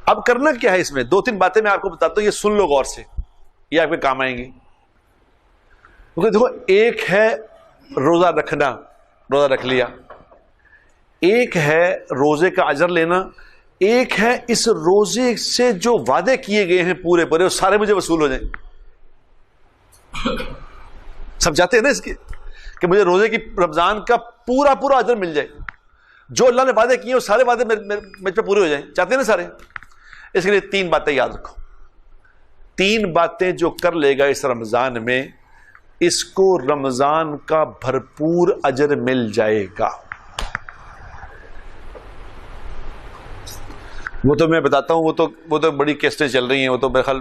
اب کرنا کیا ہے اس میں؟ 2-3 باتیں میں آپ کو بتاتا ہوں، یہ سن لو غور سے، یہ آپ کے کام آئیں گی. کیونکہ دیکھو، ایک ہے روزہ رکھنا، روزہ رکھ لیا، ایک ہے روزے کا اجر لینا، ایک ہے اس روزے سے جو وعدے کیے گئے ہیں پورے پورے وہ سارے مجھے وصول ہو جائیں. سمجھاتے ہیں نا اس کی کہ مجھے روزے کی رمضان کا پورا پورا اجر مل جائے، جو اللہ نے وعدے کیے وہ سارے وعدے مجھ پہ پورے ہو جائیں. چاہتے ہیں نا سارے؟ اس کے لیے 3 باتیں یاد رکھو. 3 باتیں جو کر لے گا اس رمضان میں، اس کو رمضان کا بھرپور اجر مل جائے گا. وہ تو میں بتاتا ہوں، وہ تو بڑی کیسٹیں چل رہی ہیں، وہ تو میرے خیال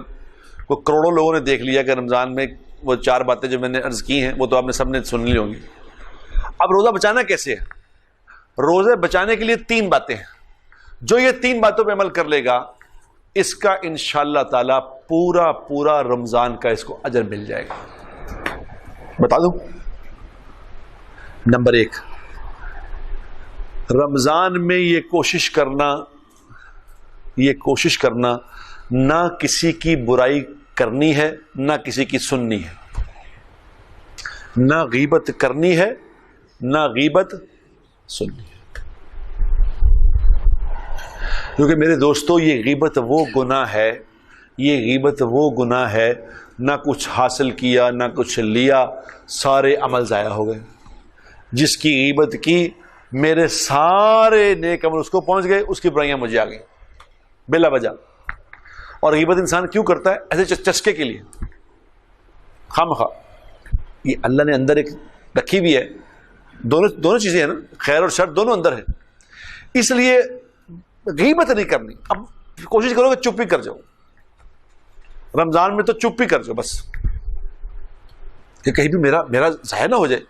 وہ کروڑوں لوگوں نے دیکھ لیا کہ رمضان میں وہ 4 باتیں جو میں نے عرض کی ہیں وہ تو آپ نے سب نے سن لی ہوں گی. اب روزہ بچانا کیسے ہے؟ روزے بچانے کے لیے 3 باتیں ہیں. جو یہ 3 باتوں پہ عمل کر لے گا، اس کا انشاءاللہ تعالی پورا پورا رمضان کا اس کو اجر مل جائے گا. بتا دوں. نمبر 1، رمضان میں یہ کوشش کرنا نہ کسی کی برائی کرنی ہے، نہ کسی کی سننی ہے، نہ غیبت کرنی ہے، نہ غیبت سننی ہے. کیونکہ میرے دوستو، یہ غیبت وہ گناہ ہے، یہ غیبت وہ گناہ ہے، نہ کچھ حاصل کیا نہ کچھ لیا، سارے عمل ضائع ہو گئے. جس کی غیبت کی، میرے سارے نیک عمل اس کو پہنچ گئے، اس کی برائیاں مجھے آ گئیں بلا وجہ. اور غیبت انسان کیوں کرتا ہے؟ ایسے چسکے کے لیے، خواہ یہ اللہ نے اندر ایک رکھی بھی ہے. دونوں چیزیں ہیں نا، خیر اور شر دونوں اندر ہیں. اس لیے غیبت نہیں کرنی. اب کوشش کرو کہ چپ ہی کر جاؤ رمضان میں، تو چپ ہی کر جاؤ بس، کہ کہیں بھی میرا ظاہر نہ ہو جائے.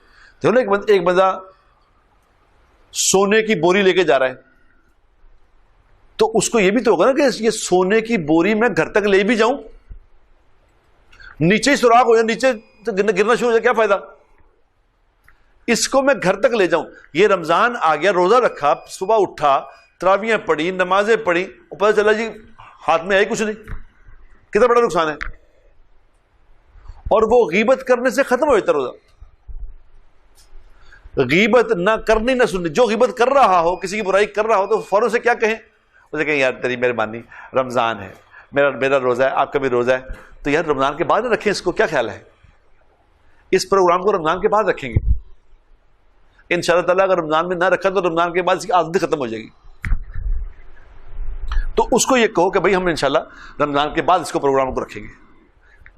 دیکھو نا، ایک بندہ سونے کی بوری لے کے جا رہا ہے، تو اس کو یہ بھی تو ہوگا نا کہ یہ سونے کی بوری میں گھر تک لے بھی جاؤں، نیچے ہی سوراخ ہو جائے، نیچے گرنا شروع ہو جائے، کیا فائدہ؟ اس کو میں گھر تک لے جاؤں. یہ رمضان آ گیا، روزہ رکھا، صبح اٹھا، تراویحیں پڑھی، نمازیں پڑھی، اور پتہ چلا جی ہاتھ میں آئی کچھ نہیں. کتنا بڑا نقصان ہے. اور وہ غیبت کرنے سے ختم ہو جاتا روزہ. غیبت نہ کرنی نہ سننی. جو غیبت کر رہا ہو، کسی کی برائی کر رہا ہو، تو فوراً سے کیا کہیں؟ اسے کہیں یار تیری مہربانی، رمضان ہے، میرا روزہ ہے، آپ کا بھی روزہ ہے، تو یار رمضان کے بعد رکھیں اس کو. کیا خیال ہے؟ اس پروگرام کو رمضان کے بعد رکھیں گے انشاءاللہ تعالیٰ. اگر رمضان میں نہ رکھا تو رمضان کے بعد اس کی عادت ختم ہو جائے گی. تو اس کو یہ کہو کہ بھائی ہم انشاءاللہ رمضان کے بعد اس کو پروگرام کو رکھیں گے.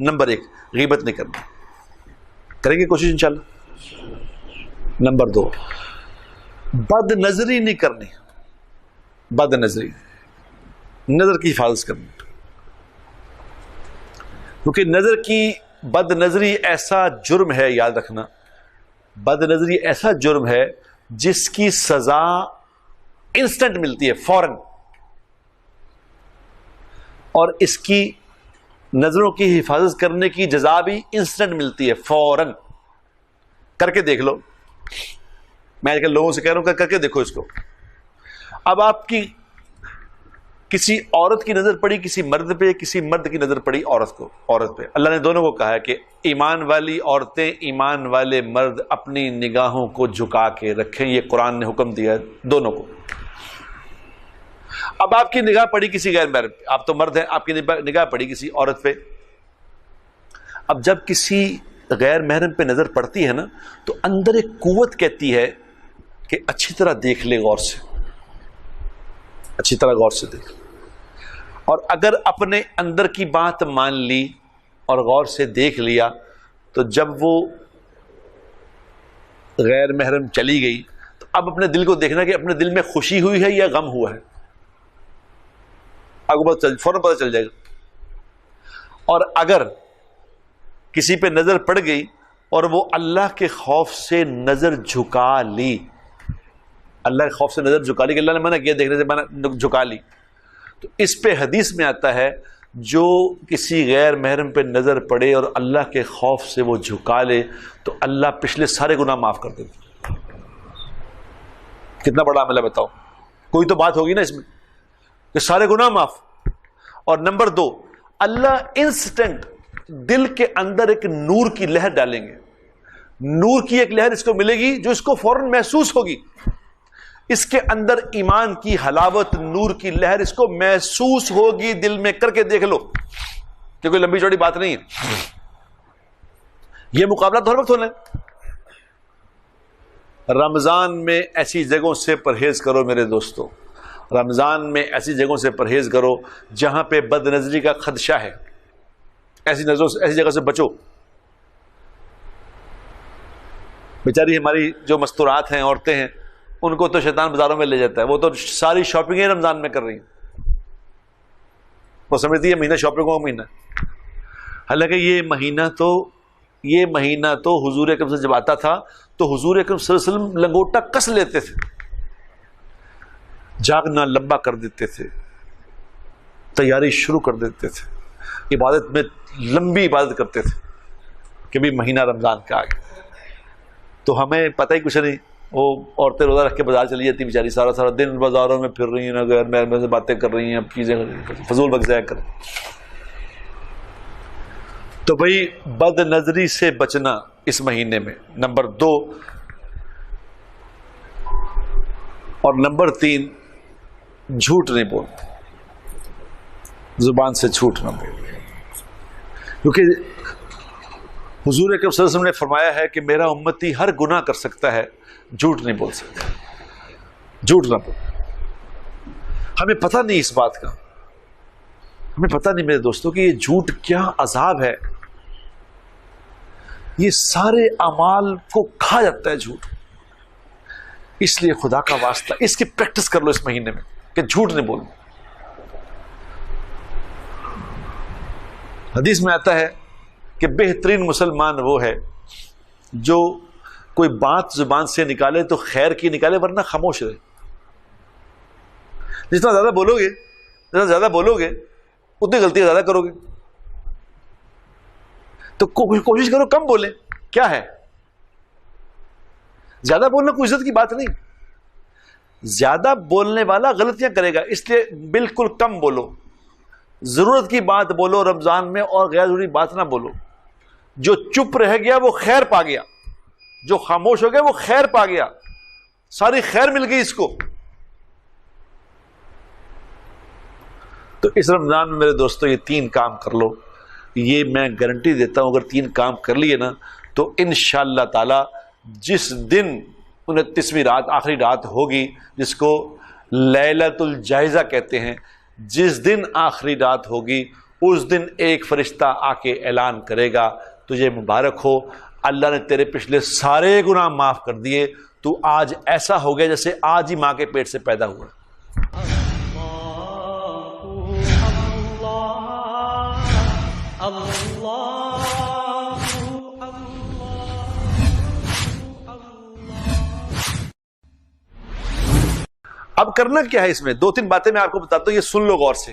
نمبر 1، غیبت نہیں کرنا، کریں گے کوشش انشاءاللہ. نمبر 2، بد نظری نہیں کرنی. بد نظری، نظر کی حفاظت کرنی. کیونکہ بد نظری ایسا جرم ہے، یاد رکھنا، بد نظری ایسا جرم ہے جس کی سزا انسٹنٹ ملتی ہے، فوراً. اور اس کی نظروں کی حفاظت کرنے کی جزا بھی انسٹنٹ ملتی ہے، فوراً. کر کے دیکھ لو. میں آج کل لوگوں سے کہہ رہا ہوں کہ کر کے دیکھو اس کو. اب آپ کی کسی عورت کی نظر پڑی کسی مرد پہ، کسی مرد کی نظر پڑی عورت پہ. اللہ نے دونوں کو کہا ہے کہ ایمان والی عورتیں، ایمان والے مرد اپنی نگاہوں کو جھکا کے رکھیں. یہ قرآن نے حکم دیا ہے دونوں کو. اب آپ کی نگاہ پڑی کسی غیر محرم پہ، آپ تو مرد ہیں، آپ کی نگاہ پڑی کسی عورت پہ. اب جب کسی غیر محرم پہ نظر پڑتی ہے نا، تو اندر ایک قوت کہتی ہے کہ اچھی طرح دیکھ لے، غور سے، اچھی طرح غور سے دیکھ. اور اگر اپنے اندر کی بات مان لی اور غور سے دیکھ لیا، تو جب وہ غیر محرم چلی گئی، تو اب اپنے دل کو دیکھنا کہ اپنے دل میں خوشی ہوئی ہے یا غم ہوا ہے. آپ کو فوراً پتہ چل جائے گا. اور اگر کسی پہ نظر پڑ گئی اور وہ اللہ کے خوف سے نظر جھکا لی، اللہ کے خوف سے نظر جھکا لی، کہ اللہ نے منع کیا دیکھنے سے، منع جھکا لی، تو اس پہ حدیث میں آتا ہے جو کسی غیر محرم پہ نظر پڑے اور اللہ کے خوف سے وہ جھکا لے، تو اللہ پچھلے سارے گناہ معاف کر دیتے. کتنا بڑا عمل ہے بتاؤ. کوئی تو بات ہوگی نا اس میں کہ سارے گناہ معاف. اور نمبر 2، اللہ انسٹنٹ دل کے اندر ایک نور کی لہر ڈالیں گے. نور کی ایک لہر اس کو ملے گی جو اس کو فوراً محسوس ہوگی. اس کے اندر ایمان کی حلاوت، نور کی لہر اس کو محسوس ہوگی دل میں. کر کے دیکھ لو کہ کوئی لمبی چوڑی بات نہیں ہے. یہ مقابلہ تو ہر وقت ہونا ہے. رمضان میں ایسی جگہوں سے پرہیز کرو میرے دوستو، رمضان میں ایسی جگہوں سے پرہیز کرو جہاں پہ بد نظری کا خدشہ ہے. ایسی نظروں سے، ایسی جگہ سے بچو. بیچاری ہماری جو مستورات ہیں، عورتیں ہیں، ان کو تو شیطان بازاروں میں لے جاتا ہے. وہ تو ساری شاپنگیں رمضان میں کر رہی ہیں. وہ سمجھتی ہے مہینہ شاپنگ کا مہینہ. حالانکہ یہ مہینہ تو حضور اکرم سے جب آتا تھا تو حضور اکرم صلی اللہ علیہ وسلم لنگوٹا کس لیتے تھے، جاگنا لمبا کر دیتے تھے، تیاری شروع کر دیتے تھے، عبادت میں لمبی عبادت کرتے تھے کہ بھی مہینہ رمضان کا آ گیا. تو ہمیں پتہ ہی کچھ نہیں. وہ عورتیں روزہ رکھ کے بازار چلی جاتی بیچاری، سارا دن بازاروں میں پھر رہی ہیں، غیر محرم سے باتیں کر رہی ہیں، چیزیں فضول بکزایا کر. تو بھائی بد نظری سے بچنا اس مہینے میں، نمبر 2. اور نمبر 3، جھوٹ نہیں بولنا. زبان سے جھوٹ نہ بولنا، کیونکہ حضور اکرم صلی اللہ علیہ وسلم نے فرمایا ہے کہ میرا امتی ہر گناہ کر سکتا ہے، جھوٹ نہیں بول سکتا. جھوٹ نہ بول. ہمیں پتہ نہیں اس بات کا، ہمیں پتہ نہیں میرے دوستوں کہ یہ جھوٹ کیا عذاب ہے. یہ سارے اعمال کو کھا جاتا ہے جھوٹ. اس لیے خدا کا واسطہ اس کی پریکٹس کر لو اس مہینے میں کہ جھوٹ نہیں بولنا. حدیث میں آتا ہے کہ بہترین مسلمان وہ ہے جو کوئی بات زبان سے نکالے تو خیر کی نکالے، ورنہ خاموش رہے. جتنا زیادہ بولو گے اتنی غلطیاں زیادہ کرو گے. تو کوشش کرو کم بولیں. کیا ہے زیادہ بولنا کوئی عزت کی بات نہیں. زیادہ بولنے والا غلطیاں کرے گا، اس لیے بالکل کم بولو. ضرورت کی بات بولو رمضان میں، اور غیر ضروری بات نہ بولو. جو چپ رہ گیا وہ خیر پا گیا، جو خاموش ہو گیا وہ خیر پا گیا، ساری خیر مل گئی اس کو. تو اس رمضان میں میرے دوستو یہ 3 کام کر لو. یہ میں گارنٹی دیتا ہوں اگر 3 کام کر لیے نا تو انشاءاللہ تعالی جس دن 29ویں رات، آخری رات ہوگی جس کو لیلۃ الجائزہ کہتے ہیں، جس دن آخری رات ہوگی اس دن ایک فرشتہ آ کے اعلان کرے گا تجھے مبارک ہو، اللہ نے تیرے پچھلے سارے گناہ معاف کر دیے، تو آج ایسا ہو گیا جیسے آج ہی ماں کے پیٹ سے پیدا ہوا. اب کرنا کیا ہے اس میں؟ 2-3 باتیں میں آپ کو بتاتا ہوں، یہ سن لو غور سے.